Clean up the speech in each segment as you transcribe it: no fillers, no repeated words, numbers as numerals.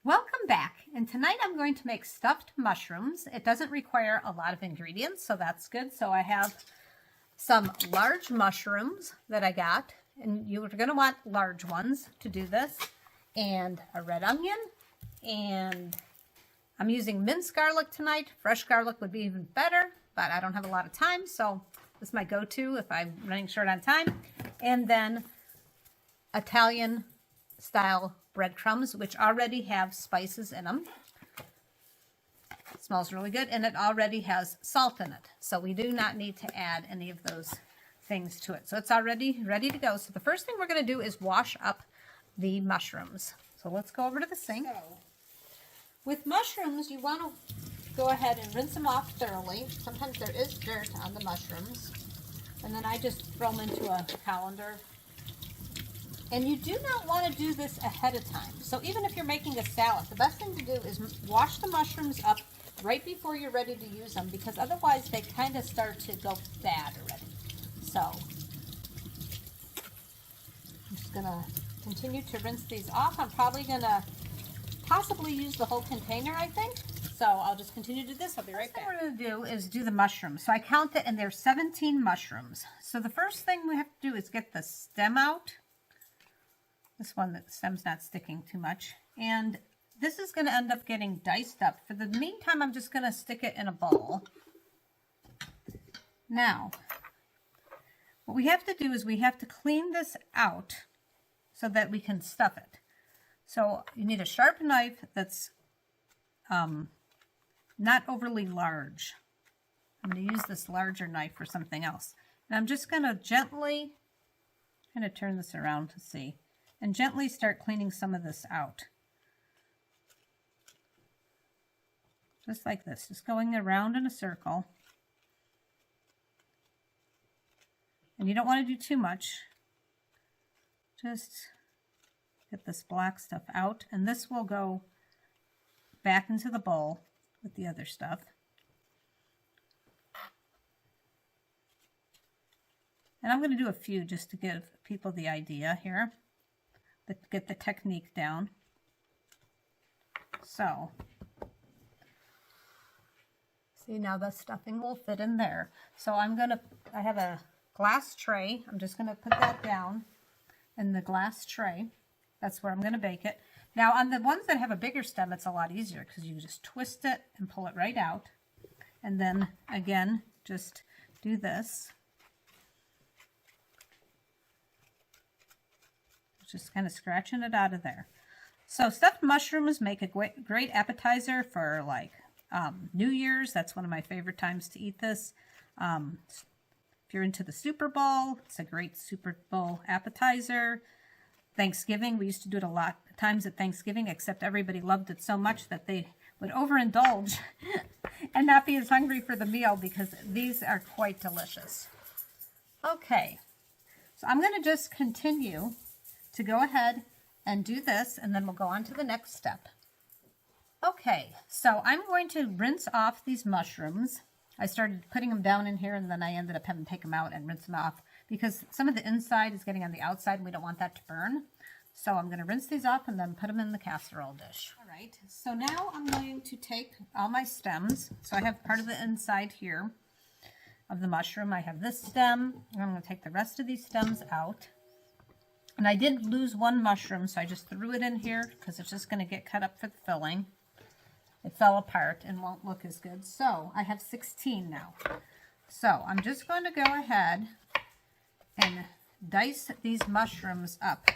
Welcome back, and tonight I'm going to make stuffed mushrooms. It doesn't require a lot of ingredients, so that's good. So I have some large mushrooms that I got, and you're going to want large ones to do this, and a red onion, and I'm using minced garlic tonight. Fresh garlic would be even better, but I don't have a lot of time, so this is my go-to if I'm running short on time. And then Italian style breadcrumbs, which already have spices in them. It smells really good, and it already has salt in it. So we do not need to add any of those things to it. So it's already ready to go. So the first thing we're going to do is wash up the mushrooms. So let's go over to the sink. So, with mushrooms, you want to go ahead and rinse them off thoroughly. Sometimes there is dirt on the mushrooms. And then I just throw them into a colander. And you do not want to do this ahead of time. So even if you're making a salad, the best thing to do is wash the mushrooms up right before you're ready to use them, because otherwise they kind of start to go bad already. So I'm just going to continue to rinse these off. I'm probably going to possibly use the whole container, I think. So I'll just continue to do this. I'll be right back. What we're going to do is do the mushrooms. So I count it, and there's 17 mushrooms. So the first thing we have to do is get the stem out. This one, the stem's not sticking too much. And this is going to end up getting diced up. For the meantime, I'm just going to stick it in a bowl. Now, what we have to do is we have to clean this out so that we can stuff it. So you need a sharp knife that's not overly large. I'm going to use this larger knife for something else. And I'm just going to gently kind of turn this around to see. And gently start cleaning some of this out. Just like this, just going around in a circle. And you don't want to do too much. Just get this black stuff out, and this will go back into the bowl with the other stuff. And I'm going to do a few just to give people the idea here. Get the technique down. So, see, now the stuffing will fit in there. So I have a glass tray. I'm just going to put that down in the glass tray. That's where I'm going to bake it. Now on the ones that have a bigger stem, it's a lot easier because you just twist it and pull it right out. And then again, just do this. Just kind of scratching it out of there. So stuffed mushrooms make a great appetizer for like New Year's. That's one of my favorite times to eat this. If you're into the Super Bowl, it's a great Super Bowl appetizer. Thanksgiving, we used to do it a lot of times at Thanksgiving, except everybody loved it so much that they would overindulge and not be as hungry for the meal, because these are quite delicious. Okay, so I'm going to just continue to go ahead and do this, and then we'll go on to the next step. Okay, so I'm going to rinse off these mushrooms. I started putting them down in here, and then I ended up having to take them out and rinse them off because some of the inside is getting on the outside, and we don't want that to burn. So I'm going to rinse these off and then put them in the casserole dish. All right, so now I'm going to take all my stems. So I have part of the inside here of the mushroom. I have this stem, and I'm going to take the rest of these stems out. And I did lose one mushroom, so I just threw it in here because it's just going to get cut up for the filling. It fell apart and won't look as good. So I have 16 now. So I'm just going to go ahead and dice these mushrooms up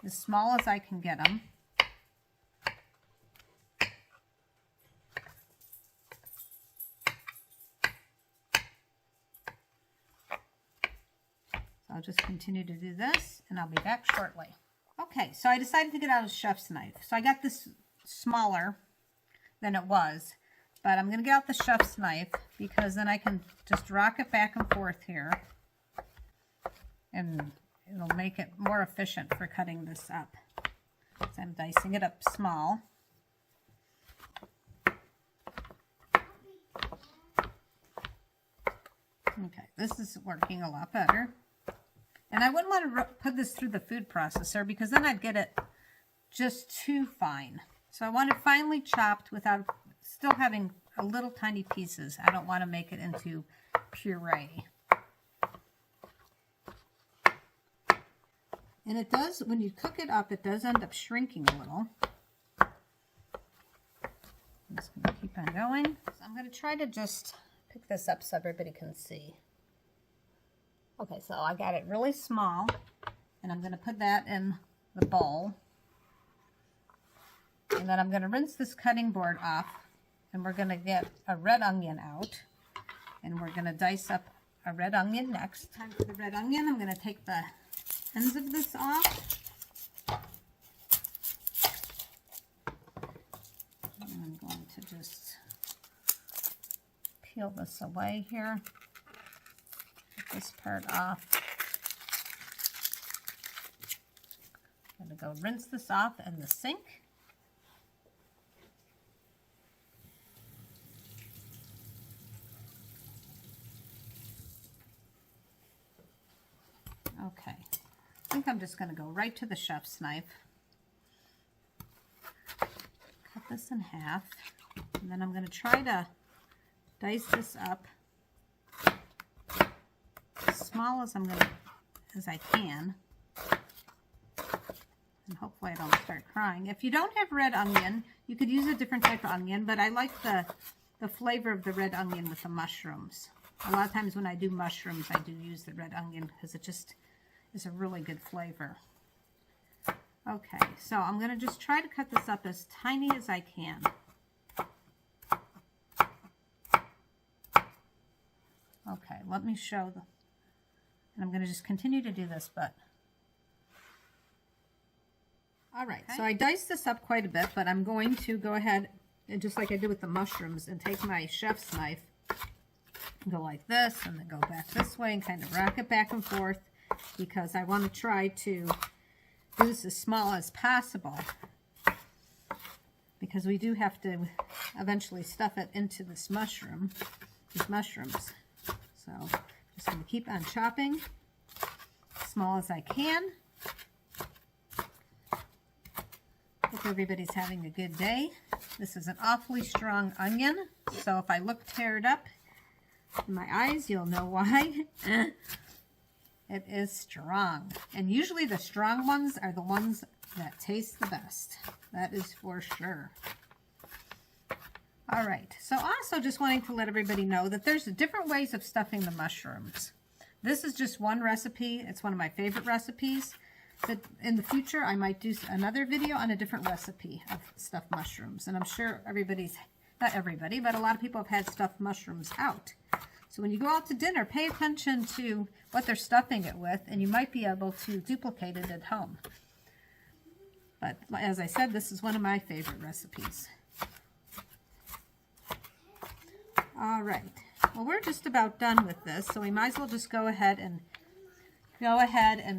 as small as I can get them. I'll just continue to do this, and I'll be back shortly. Okay, so I decided to get out a chef's knife. So I got this smaller than it was, but I'm going to get out the chef's knife because then I can just rock it back and forth here, and it'll make it more efficient for cutting this up. So I'm dicing it up small. Okay, this is working a lot better. And I wouldn't want to put this through the food processor because then I'd get it just too fine. So I want it finely chopped without still having a little tiny pieces. I don't want to make it into puree. And it does, when you cook it up, it does end up shrinking a little. I'm just going to keep on going. So I'm going to try to just pick this up so everybody can see. Okay, so I got it really small, and I'm going to put that in the bowl. And then I'm going to rinse this cutting board off, and we're going to get a red onion out. And we're going to dice up a red onion next. Time for the red onion. I'm going to take the ends of this off. And I'm going to just peel this away here. Get this part off. I'm going to go rinse this off in the sink. Okay, I think I'm just going to go right to the chef's knife. Cut this in half, and then I'm going to try to dice this up as small as I can, and hopefully I don't start crying. If you don't have red onion, you could use a different type of onion, but I like the flavor of the red onion with the mushrooms. A lot of times when I do mushrooms, I do use the red onion because it just is a really good flavor. Okay, so I'm going to just try to cut this up as tiny as I can. Okay, let me show the, and I'm going to just continue to do this, but all right, okay. So I diced this up quite a bit, but I'm going to go ahead and just like I did with the mushrooms and take my chef's knife, go like this, and then go back this way and kind of rock it back and forth, because I want to try to do this as small as possible, because we do have to eventually stuff it into these mushrooms. So just going to keep on chopping as small as I can. Hope everybody's having a good day. This is an awfully strong onion, so if I look teared up in my eyes, you'll know why. It is strong, and usually the strong ones are the ones that taste the best. That is for sure. All right, so also just wanting to let everybody know that there's different ways of stuffing the mushrooms. This is just one recipe. It's one of my favorite recipes. But in the future, I might do another video on a different recipe of stuffed mushrooms. And I'm sure not everybody, but a lot of people have had stuffed mushrooms out. So when you go out to dinner, pay attention to what they're stuffing it with, and you might be able to duplicate it at home. But as I said, this is one of my favorite recipes. All right, well, we're just about done with this, so we might as well just go ahead and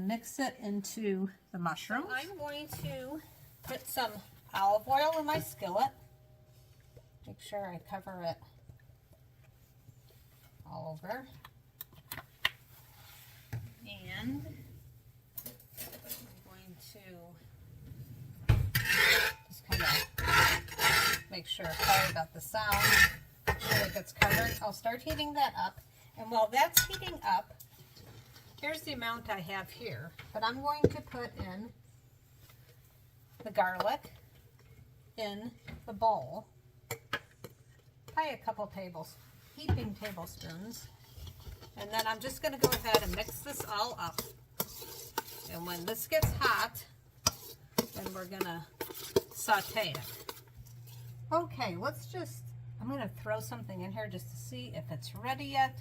mix it into the mushrooms. I'm going to put some olive oil in my skillet. Make sure I cover it all over. And I'm going to just kind of make sure, sorry about the sound, make sure it gets covered. I'll start heating that up. And while that's heating up, here's the amount I have here. But I'm going to put in the garlic in the bowl. Probably a couple heaping tablespoons. And then I'm just going to go ahead and mix this all up. And when this gets hot, then we're going to saute it. Okay, I'm going to throw something in here just to see if it's ready yet.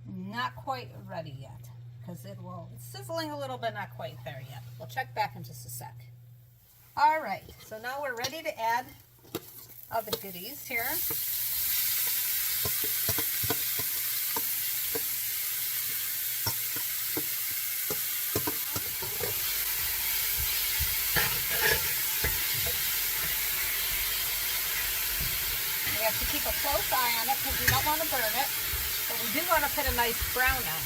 Not quite ready yet, because it's sizzling a little bit, not quite there yet. We'll check back in just a sec. All right, so now we're ready to add all the goodies here. We have to keep a close eye on it because we don't want to burn it, but we do want to put a nice brown on.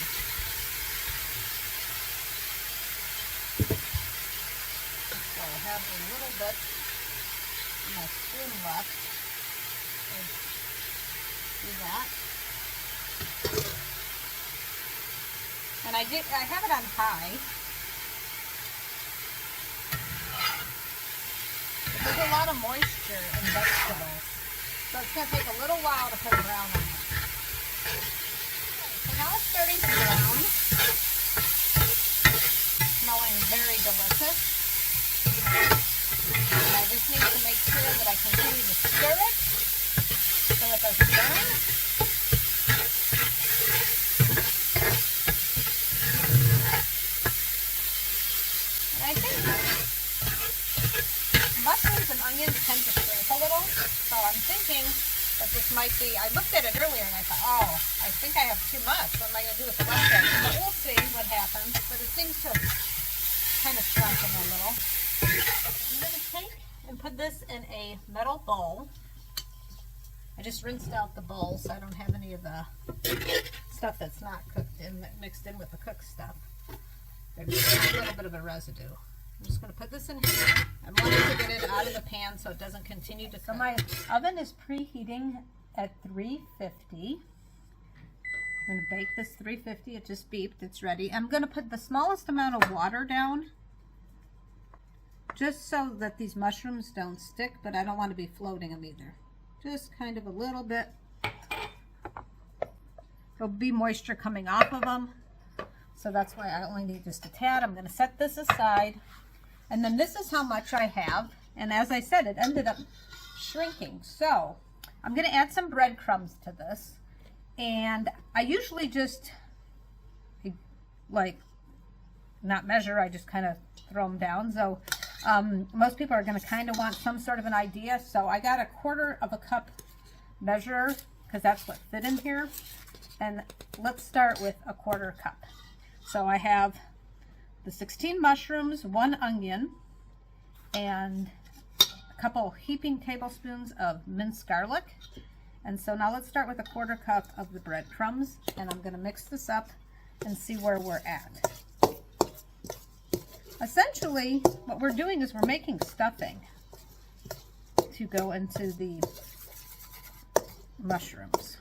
Let's go have a little bit of my spoon left. So do that. And I have it on high. There's a lot of moisture in vegetables, so it's going to take a little while to put brown on it. So now it's starting to brown, smelling very delicious. And I just need to make sure that I continue to stir it so it doesn't burn. And I think mushrooms and onions tend to shrink a little, so I'm thinking that this might be, I looked at it earlier and I thought, oh, I think I have too much. What am I going to do with the rest of it? But we'll see what happens, but it seems to have kind of shrunken a little. I'm going to take and put this in a metal bowl. I just rinsed out the bowl so I don't have any of the stuff that's not cooked in, mixed in with the cooked stuff. There's a little bit of a residue. I'm just going to put this in here. I wanted to get it out of the pan so it doesn't continue to cook. So my oven is preheating at 350. I'm going to bake this 350. It just beeped. It's ready. I'm going to put the smallest amount of water down just so that these mushrooms don't stick, but I don't want to be floating them either. Just kind of a little bit. There'll be moisture coming off of them, so that's why I only need just a tad. I'm going to set this aside, and then this is how much I have, and as I said, it ended up shrinking. So I'm going to add some breadcrumbs to this, and I usually just like not measure, I just kind of throw them down. So most people are going to kind of want some sort of an idea, so I got a 1/4 of a cup measure because that's what fit in here. And let's start with a 1/4 cup. So I have the 16 mushrooms, 1 onion, and a couple heaping tablespoons of minced garlic. And so now let's start with a 1/4 cup of the breadcrumbs, and I'm going to mix this up and see where we're at. Essentially, what we're doing is we're making stuffing to go into the mushrooms.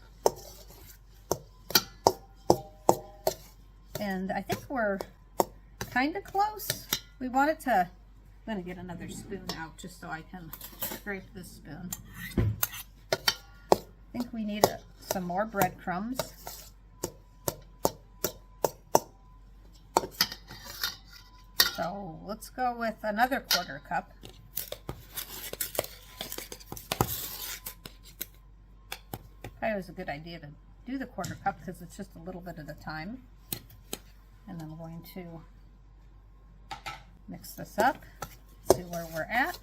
And I think we're kind of close. We wanted to, I'm going to get another spoon out just so I can scrape this spoon. I think we need some more breadcrumbs. So let's go with another 1/4 cup. Probably was a good idea to do the 1/4 cup because it's just a little bit at a time. And I'm going to mix this up, see where we're at.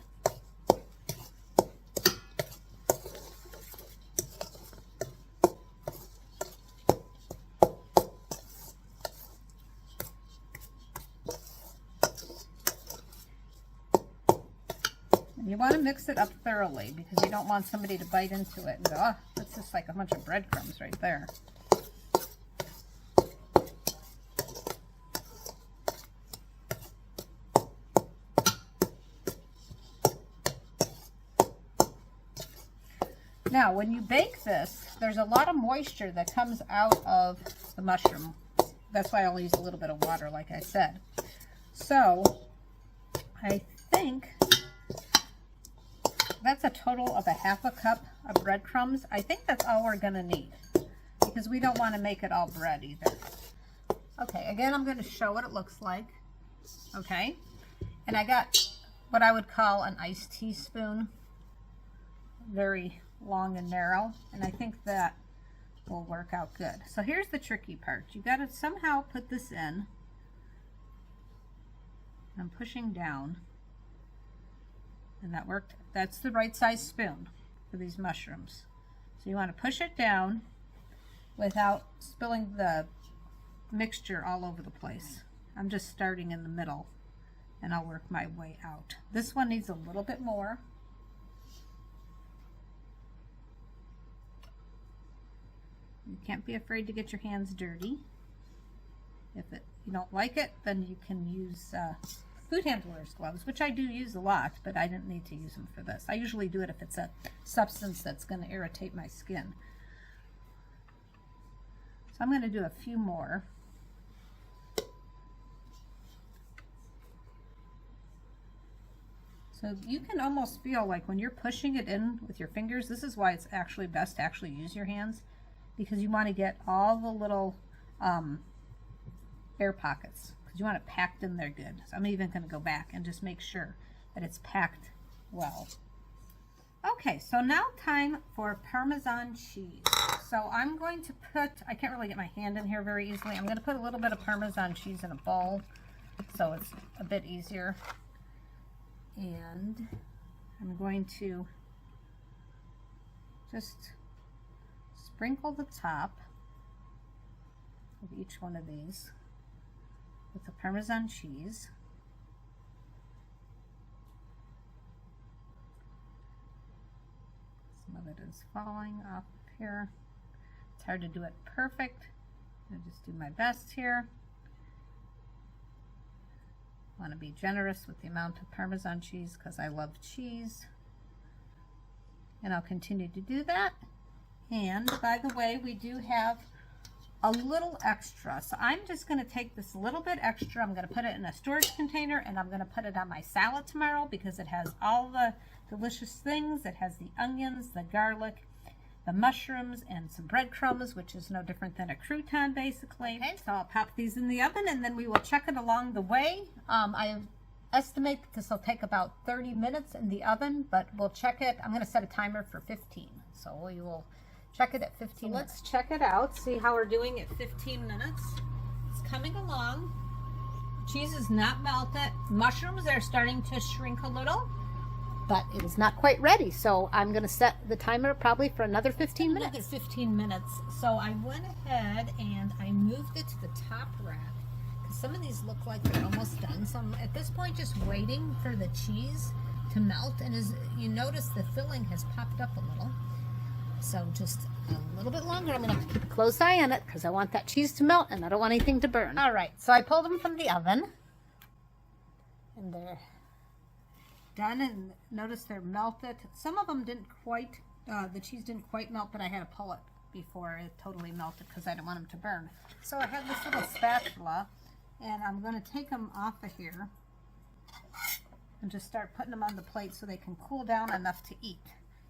You want to mix it up thoroughly because you don't want somebody to bite into it and go, oh, that's just like a bunch of breadcrumbs right there. Now, when you bake this, there's a lot of moisture that comes out of the mushroom. That's why I only use a little bit of water, like I said. So, I think that's a total of a 1/2 cup of breadcrumbs. I think that's all we're going to need because we don't want to make it all bread either. Okay, again, I'm going to show what it looks like. Okay, and I got what I would call an iced teaspoon, very long and narrow, and I think that will work out good. So here's the tricky part. You got to somehow put this in. I'm pushing down. And that worked. That's the right size spoon for these mushrooms. So you want to push it down without spilling the mixture all over the place. I'm just starting in the middle and I'll work my way out. This one needs a little bit more. You can't be afraid to get your hands dirty. If you don't like it, then you can use food handler's gloves, which I do use a lot, but I didn't need to use them for this. I usually do it if it's a substance that's going to irritate my skin. So I'm going to do a few more. So you can almost feel like when you're pushing it in with your fingers, this is why it's actually best to actually use your hands, because you want to get all the little air pockets, because you want it packed in there good. So I'm even going to go back and just make sure that it's packed well. Okay, so now time for Parmesan cheese. So I'm going to put, I can't really get my hand in here very easily. I'm going to put a little bit of Parmesan cheese in a bowl so it's a bit easier. And I'm going to just sprinkle the top of each one of these with the Parmesan cheese. Some of it is falling off here. It's hard to do it perfect. I'll just do my best here. I want to be generous with the amount of Parmesan cheese because I love cheese. And I'll continue to do that. And by the way, we do have a little extra. So I'm just going to take this little bit extra. I'm going to put it in a storage container and I'm going to put it on my salad tomorrow because it has all the delicious things. It has the onions, the garlic, the mushrooms, and some breadcrumbs, which is no different than a crouton basically. Okay, so I'll pop these in the oven and then we will check it along the way. I estimate that this will take about 30 minutes in the oven, but we'll check it. I'm going to set a timer for 15, so we will check it at 15 minutes. Let's check it out, see how we're doing at 15 minutes. It's coming along. Cheese is not melted. Mushrooms are starting to shrink a little, but it is not quite ready. So I'm going to set the timer probably for another 15 minutes. Another 15 minutes. So I went ahead and I moved it to the top rack because some of these look like they're almost done. So I'm at this point just waiting for the cheese to melt. And as you notice, the filling has popped up a little. So just a little bit longer. I'm going to keep a close eye on it because I want that cheese to melt and I don't want anything to burn. All right, so I pulled them from the oven and they're done, and notice they're melted. Some of them didn't quite, the cheese didn't quite melt, but I had to pull it before it totally melted because I didn't want them to burn. So I have this little spatula and I'm going to take them off of here and just start putting them on the plate so they can cool down enough to eat.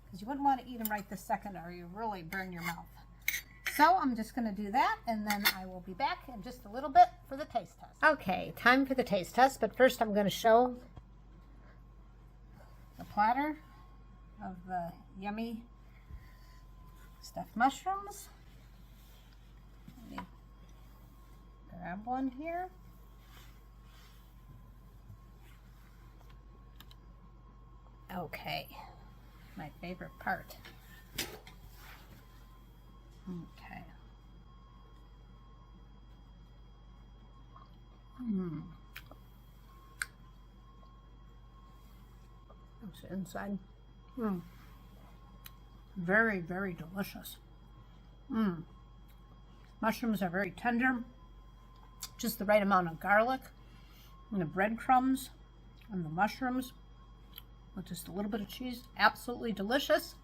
Because you wouldn't want to eat them right this second or you really burn your mouth. So I'm just going to do that and then I will be back in just a little bit for the taste test. Okay, time for the taste test, but first I'm going to show the platter of the yummy stuffed mushrooms. Let me grab one here. Okay. My favorite part. Okay. That's the inside. Very, very delicious. Mushrooms are very tender. Just the right amount of garlic and the breadcrumbs and the mushrooms. With just a little bit of cheese. Absolutely delicious.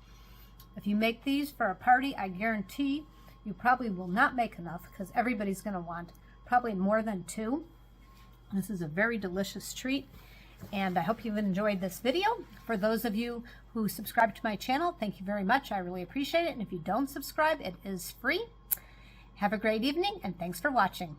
If you make these for a party, I guarantee you probably will not make enough because everybody's going to want probably more than 2. This is a very delicious treat and I hope you've enjoyed this video. For those of you who subscribe to my channel, thank you very much. I really appreciate it. And if you don't subscribe, it is free. Have a great evening and thanks for watching.